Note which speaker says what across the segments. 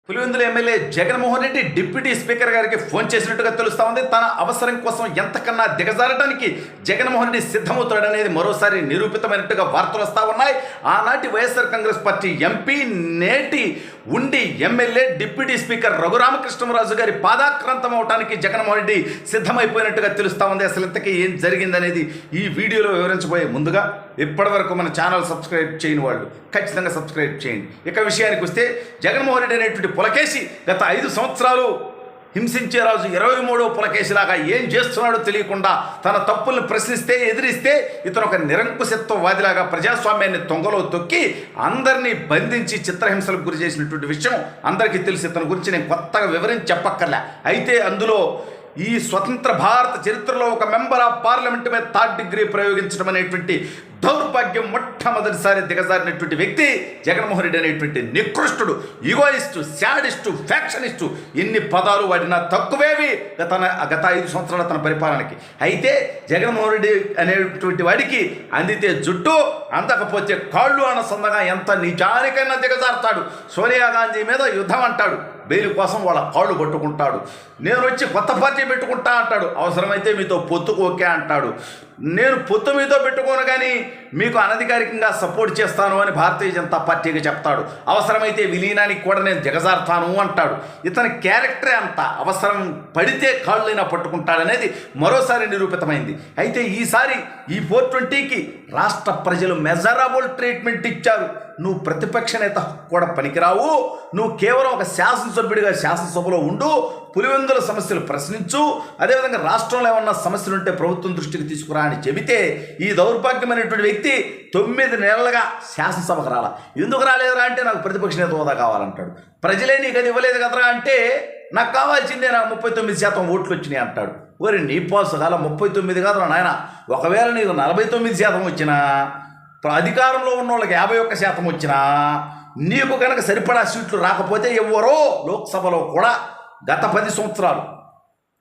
Speaker 1: Pulivendula MLA Jaganmohan Reddy deputy speaker గారికి phone చేసినట్టుగా తెలుస్తా ఉంది. తన అవసరం కోసం ఎంతకన్నా దిగజారడానికి జగన్మోహన్ రెడ్డి సిద్ధమవుతాడనేది మరోసారి నిరూపితమైనట్టుగా వార్తలు వస్తూ ఉన్నాయి. ఆనాటి వైఎస్ఆర్ కాంగ్రెస్ పార్టీ ఎంపీ, నేటి ఉండి ఎమ్మెల్యే, డిప్యూటీ స్పీకర్ రఘురామకృష్ణరాజు గారి పాదాక్రాంతం అవడానికి జగన్మోహన్ రెడ్డి సిద్ధమైపోయినట్టుగా తెలుస్తా ఉంది. అసలు ఇంతకీ ఏం జరిగిందనేది ఈ వీడియోలో వివరించబోయే ముందుగా ఇప్పటివరకు మన ఛానల్ సబ్స్క్రైబ్ చేయని వాళ్ళు ఖచ్చితంగా సబ్స్క్రైబ్ చేయండి. ఇక విషయానికి వస్తే, జగన్మోహన్ రెడ్డి అనేటువంటి పులకేసి గత 5 సంవత్సరాలు హింసించే రాజు 23వ పులకేసిలాగా ఏం చేస్తున్నాడో తెలియకుండా తన తప్పుల్ని ప్రశ్నిస్తే, ఎదిరిస్తే ఇతను ఒక నిరంకుశత్వవాదిలాగా ప్రజాస్వామ్యాన్ని తొంగలో తొక్కి అందరినీ బంధించి చిత్రహింసలకు గురి చేసినటువంటి విషయం అందరికీ తెలిసి ఇతని గురించి నేను కొత్తగా వివరించి చెప్పక్కర్లే. అయితే అందులో ఈ స్వతంత్ర భారత చరిత్రలో ఒక మెంబర్ ఆఫ్ పార్లమెంట్ మీద 3rd డిగ్రీ ప్రయోగించడం అనేటువంటి దౌర్భాగ్యం మొట్టమొదటిసారి దిగజారినటువంటి వ్యక్తి జగన్మోహన్ రెడ్డి అనేటువంటి నికృష్టుడు, ఈగోయిస్టు, శాడిస్టు, ఫ్యాక్షనిస్టు. ఎన్ని పదాలు వాడినా తక్కువేవి గత 5 సంవత్సరాల తన పరిపాలనకి. అయితే జగన్మోహన్ రెడ్డి అనేటువంటి వాడికి అందితే జుట్టు, అందకపోతే కాళ్ళు అన్న సొందగా ఎంత నిజానికైనా దిగజారుతాడు. సోనియా గాంధీ మీద యుద్ధం అంటాడు, బెయిల్ కోసం వాళ్ళ కాళ్ళు పట్టుకుంటాడు. నేను వచ్చి కొత్త పార్టీ పెట్టుకుంటా అంటాడు, అవసరమైతే మీతో పొత్తుకు ఓకే అంటాడు. నేను పొత్తు మీతో పెట్టుకోను కానీ మీకు అనధికారికంగా సపోర్ట్ చేస్తాను అని భారతీయ జనతా పార్టీకి చెప్తాడు. అవసరమైతే విలీనానికి కూడా నేను దిగజారుతాను అంటాడు. ఇతని క్యారెక్టరే అంత. అవసరం పడితే కాళ్ళైనా పట్టుకుంటాడనేది మరోసారి నిరూపితమైంది. అయితే ఈసారి ఈ 420కి రాష్ట్ర ప్రజలు మెజరబుల్ ట్రీట్మెంట్ ఇచ్చారు. నువ్వు ప్రతిపక్ష నేత కూడా పనికిరావు, నువ్వు కేవలం ఒక శాసనసభ్యుడిగా శాసనసభలో ఉండు, పులివెందుల సమస్యలు ప్రశ్నించు, అదేవిధంగా రాష్ట్రంలో ఏమన్నా సమస్యలు ఉంటే ప్రభుత్వం దృష్టికి తీసుకురా అని చెబితే ఈ దౌర్భాగ్యమైనటువంటి వ్యక్తి 9 నెలలుగా శాసనసభకు రాలా. ఎందుకు రాలేదురా అంటే నాకు ప్రతిపక్ష నేత హోదా కావాలంటాడు. ప్రజలే నీకు అది ఇవ్వలేదు కదరా అంటే నాకు కావాల్సిందే, నాకు 39% ఓట్లు వచ్చినాయి అంటాడు. ఓరి నీ పాసు కాల 39 కాదురా నాయన, ఒకవేళ నీకు 49% వచ్చినా, అధికారంలో ఉన్న వాళ్ళకి 51% వచ్చినా, నీకు కనుక సరిపడా సీట్లు రాకపోతే ఎవరో లోక్సభలో కూడా గత 10 సంవత్సరాలు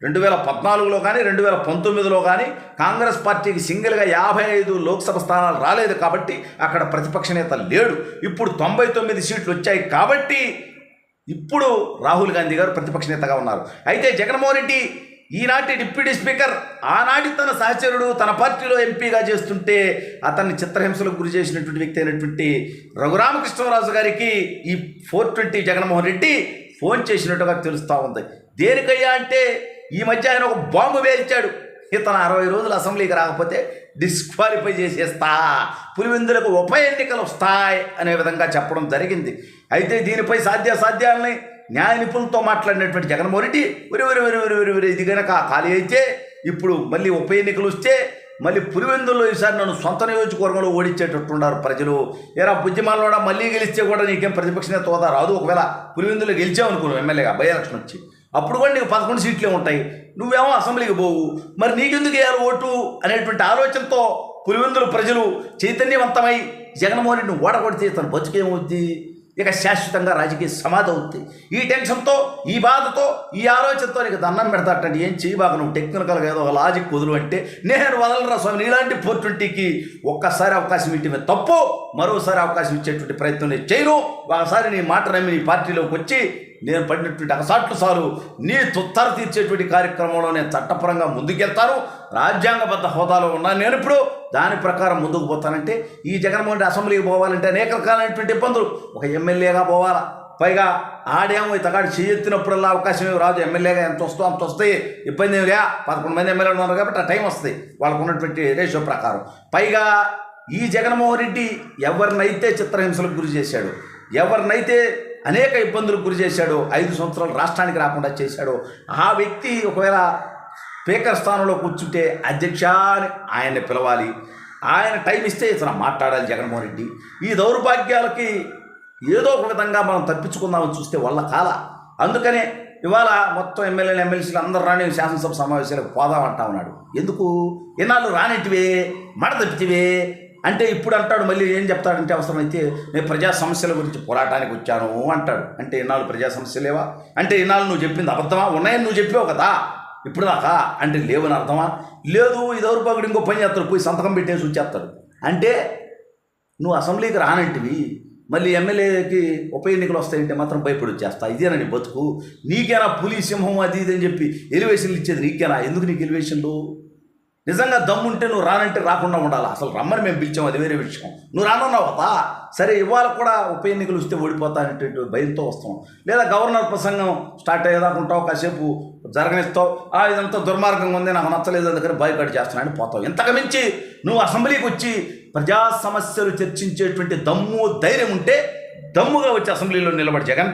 Speaker 1: 2014లో కానీ 2019లో కానీ కాంగ్రెస్ పార్టీకి సింగిల్గా 55 లోక్సభ స్థానాలు రాలేదు కాబట్టి అక్కడ ప్రతిపక్ష నేత లేడు. ఇప్పుడు 99 సీట్లు వచ్చాయి కాబట్టి ఇప్పుడు రాహుల్ గాంధీ గారు ప్రతిపక్ష నేతగా ఉన్నారు. అయితే జగన్మోహన్ రెడ్డి ఈనాటి డిప్యూటీ స్పీకర్ ఆనాటి తన సహచరుడు తన పార్టీలో ఎంపీగా చేస్తుంటే అతన్ని చిత్రహింసలకు గురి చేసినటువంటి వ్యక్తి అయినటువంటి రఘురామకృష్ణరాజు గారికి ఈ 420 జగన్మోహన్ రెడ్డి ఫోన్ చేసినట్టుగా తెలుస్తూ ఉంది. దేనికయ్యా అంటే ఈ మధ్య ఆయన ఒక బాంబు వేల్చాడు. ఇతను 60 రోజులు అసెంబ్లీకి రాకపోతే డిస్క్వాలిఫై చేసేస్తా, పులివెందులకు ఉప ఎన్నికలు వస్తాయి అనే విధంగా చెప్పడం జరిగింది. అయితే దీనిపై సాధ్యాసాధ్యాలని న్యాయ నిపుణులతో మాట్లాడినటువంటి జగన్మోహన్ రెడ్డి ఇది కనుక ఖాళీ అయితే ఇప్పుడు మళ్ళీ ఉప ఎన్నికలు వస్తే మళ్ళీ పులివెందుల్లో ఈసారి నన్ను సొంత నియోజకవర్గంలో ఓడించేటట్టున్నారు ప్రజలు. ఏరా బుద్ధిమాలలోడా, మళ్ళీ గెలిస్తే కూడా నీకేం ప్రతిపక్ష నేత హోదా రాదు. ఒకవేళ పులివెందులో గెలిచావనుకున్నావు ఎమ్మెల్యేగా బై ఎలక్షన్ వచ్చి, అప్పుడు కూడా నీకు 11 సీట్లే ఉంటాయి, నువ్వేమో అసెంబ్లీకి పోవు, మరి నీకెందుకు వేయాలి ఓటు అనేటువంటి ఆలోచనతో పులివెందుల ప్రజలు చైతన్యవంతమై జగన్మోహన్ రెడ్డిని ఓడగొడితే తను బతుకేమవుద్ది, ఇక శాశ్వతంగా రాజకీయ సమాధి అవుద్ది. ఈ టెన్షన్తో, ఈ బాధతో, ఈ ఆలోచనతో నీకు దండం పెడతాటండి. ఏం చేయబాక, నువ్వు టెక్నికల్గా ఏదో ఒక లాజిక్ వదులు అంటే నేను వదలరా స్వామి, నీలాంటి 420కి ఒక్కసారి అవకాశం ఇవ్వటమే తప్పు, మరోసారి అవకాశం ఇచ్చేటువంటి ప్రయత్నం నేను చేయను. ఒకసారి నీ మాట నమ్మి నీ పార్టీలోకి వచ్చి నేను పడినటువంటి అకసాట్లు సార్లు నీ తుత్తర తీర్చేటువంటి కార్యక్రమంలో నేను చట్టపరంగా ముందుకెళ్తాను. రాజ్యాంగబద్ధ హోదాలో ఉన్నాను నేను. ఇప్పుడు దాని ప్రకారం ముందుకు పోతానంటే ఈ జగన్మోహన్ రెడ్డి అసెంబ్లీకి పోవాలంటే అనేక రకాలైనటువంటి ఇబ్బందులు. ఒక ఎమ్మెల్యేగా పోవాలా, పైగా ఆడేమో ఇతగాడు చేయెత్తినప్పుడల్లా అవకాశం ఏమి రాదు. ఎమ్మెల్యేగా ఎంత వస్తుందో అంత వస్తాయి, ఇబ్బంది ఏమి లే. 11 మంది ఎమ్మెల్యేలు ఉన్నారు కాబట్టి ఆ టైం వస్తుంది వాళ్ళకు ఉన్నటువంటి రేషియో ప్రకారం. పైగా ఈ జగన్మోహన్ రెడ్డి ఎవరినైతే చిత్రహింసలకు గురి చేశాడు, ఎవరినైతే అనేక ఇబ్బందులకు గురి చేశాడో, 5 సంవత్సరాలు రాష్ట్రానికి రాకుండా చేశాడో, ఆ వ్యక్తి ఒకవేళ స్పీకర్ స్థానంలో కూర్చుంటే అధ్యక్ష అని ఆయన్ని పిలవాలి. ఆయన టైం ఇస్తే ఇతను మాట్లాడాలి జగన్మోహన్ రెడ్డి. ఈ దౌర్భాగ్యాలకి ఏదో ఒక విధంగా మనం తప్పించుకుందామని చూస్తే వాళ్ళ కాల. అందుకనే ఇవాళ మొత్తం ఎమ్మెల్యేలు, ఎమ్మెల్సీలు అందరూ రాని శాసనసభ సమావేశాలకు పోదామంటా ఉన్నాడు. ఎందుకు? ఎన్నాళ్ళు రానిటివే, మడ తప్పితివే అంటే ఇప్పుడు అంటాడు. మళ్ళీ ఏం చెప్తాడంటే అవసరమైతే నేను ప్రజా సమస్యల గురించి పోరాటానికి వచ్చాను అంటాడు. అంటే ఇన్నాళ్ళు ప్రజా సమస్యలు లేవా అంటే ఇన్నాళ్ళు నువ్వు చెప్పింది అబద్ధమా? ఉన్నాయని నువ్వు చెప్పావు కదా ఇప్పుడు దాకా అంటే లేవని అర్థమా? లేదు, ఈ దౌర్భాగ్యుడు ఇంకో పని చేస్తాడు, పోయి సంతకం పెట్టేసి వచ్చేస్తాడు. అంటే నువ్వు అసెంబ్లీకి రానంటివి, మళ్ళీ ఎమ్మెల్యేకి ఉప ఎన్నికలు వస్తాయంటే మాత్రం భయపడి వచ్చేస్తా. ఇదేనా నీ బతుకు? నీకేనా పులి సింహం అది ఇది అని చెప్పి ఎలివేషన్లు ఇచ్చేది నీకేనా? ఎందుకు నీకు ఎలివేషన్లు? నిజంగా దమ్ముంటే నువ్వు రానంటే రాకుండా ఉండాలి. అసలు రమ్మని మేము పిలిచాం, అది వేరే విషయం. నువ్వు రానున్నావు కదా, సరే ఇవాళ కూడా ఉప ఎన్నికలు వస్తే ఓడిపోతా అనేటువంటి భయంతో వస్తాం. లేదా గవర్నర్ ప్రసంగం స్టార్ట్ అయ్యేదాకా ఉంటావు, కాసేపు జరగనిస్తావు, ఇదంతా దుర్మార్గంగా ఉంది, నాకు నచ్చలేదు అందుకని బాయ్కాట్ చేస్తున్నాను పోతావు. ఇంతకు మించి నువ్వు అసెంబ్లీకి వచ్చి ప్రజా సమస్యలు చర్చించేటువంటి దమ్ము ధైర్యం ఉంటే దమ్ముగా వచ్చి అసెంబ్లీలో నిలబడి జగన్